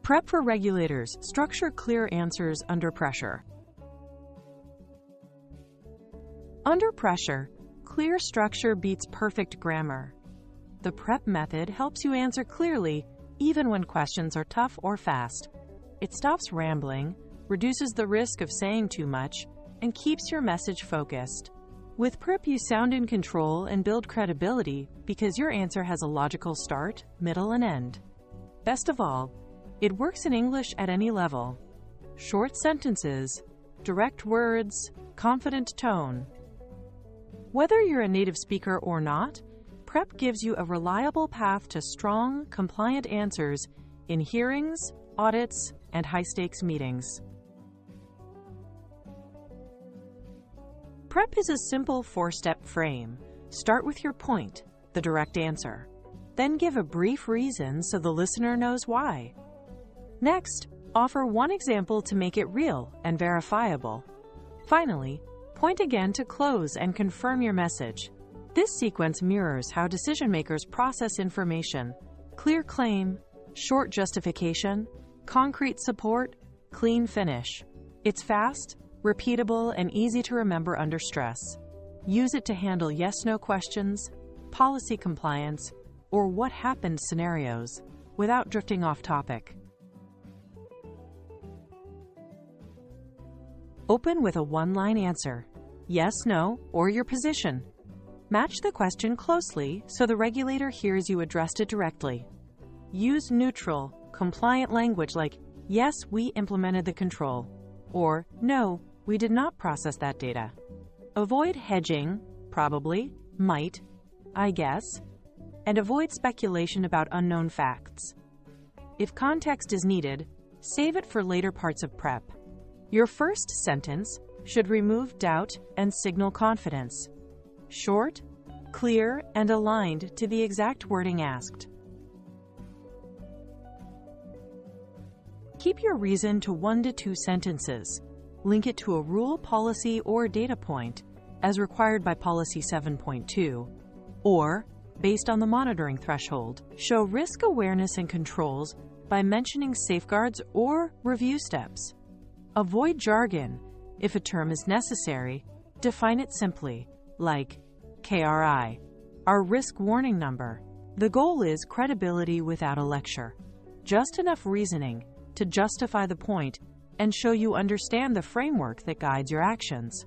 Prep for regulators. Structure clear answers under pressure. Under pressure, clear structure beats perfect grammar. The prep method helps you answer clearly, even when questions are tough or fast. It stops rambling, reduces the risk of saying too much, and keeps your message focused. With prep, you sound in control and build credibility because your answer has a logical start, middle, and end. Best of all, it works in English at any level. Short sentences, direct words, confident tone. Whether you're a native speaker or not, prep gives you a reliable path to strong, compliant answers in hearings, audits, and high-stakes meetings. Prep is a simple 4-step frame. Start with your point, the direct answer. Then give a brief reason so the listener knows why. Next, offer one example to make it real and verifiable. Finally, point again to close and confirm your message. This sequence mirrors how decision-makers process information: clear claim, short justification, concrete support, clean finish. It's fast, repeatable, and easy to remember under stress. Use it to handle yes-no questions, policy compliance, or what happened scenarios without drifting off topic. Open with a one-line answer: yes, no, or your position. Match the question closely so the regulator hears you addressed it directly. Use neutral, compliant language like, yes, we implemented the control, or no, we did not process that data. Avoid hedging, probably, might, I guess, and avoid speculation about unknown facts. If context is needed, save it for later parts of prep. Your first sentence should remove doubt and signal confidence. Short, clear, and aligned to the exact wording asked. Keep your reason to 1 to 2 sentences. Link it to a rule, policy, or data point, as required by Policy 7.2, or, based on the monitoring threshold, show risk awareness and controls by mentioning safeguards or review steps. Avoid jargon. If a term is necessary, define it simply, like KRI, our risk warning number. The goal is credibility without a lecture. Just enough reasoning to justify the point and show you understand the framework that guides your actions.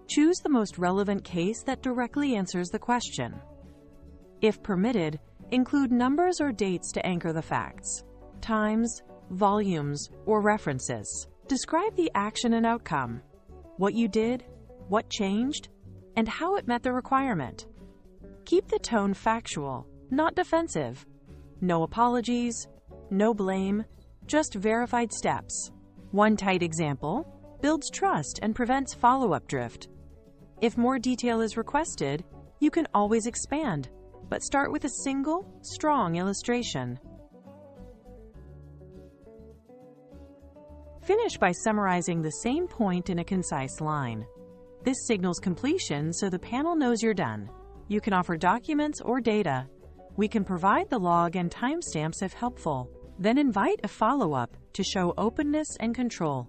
Choose the most relevant case that directly answers the question. If permitted, include numbers or dates to anchor the facts, times, volumes, or references. Describe the action and outcome, what you did, what changed, and how it met the requirement. Keep the tone factual, not defensive. No apologies, no blame, just verified steps. One tight example builds trust and prevents follow-up drift. If more detail is requested, you can always expand, but start with a single, strong illustration. Finish by summarizing the same point in a concise line. This signals completion so the panel knows you're done. You can offer documents or data. We can provide the log and timestamps if helpful. Then invite a follow-up to show openness and control.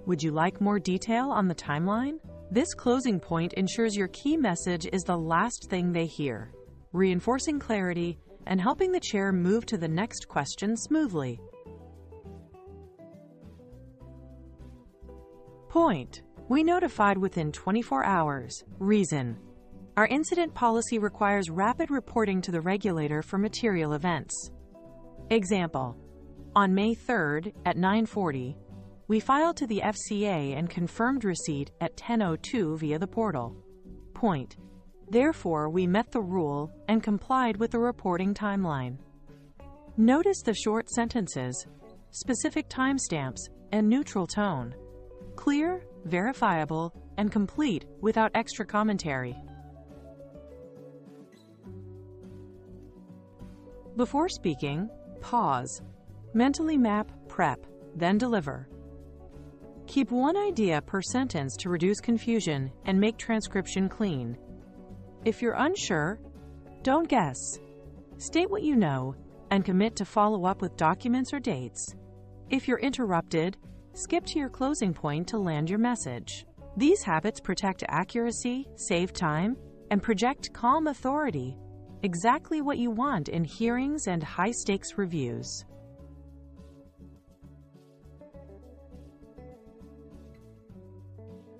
Would you like more detail on the timeline? This closing point ensures your key message is the last thing they hear, reinforcing clarity and helping the chair move to the next question smoothly. Point: we notified within 24 hours. Reason: our incident policy requires rapid reporting to the regulator for material events. Example: on May 3rd at 9:40, we filed to the FCA and confirmed receipt at 10:02 via the portal. Point: therefore, we met the rule and complied with the reporting timeline. Notice the short sentences, specific timestamps, and neutral tone. Clear, verifiable, and complete without extra commentary. Before speaking, pause. Mentally map, prep, then deliver. Keep one idea per sentence to reduce confusion and make transcription clean. If you're unsure, don't guess. State what you know and commit to follow up with documents or dates. If you're interrupted, skip to your closing point to land your message. These habits protect accuracy, save time, and project calm authority, exactly what you want in hearings and high-stakes reviews.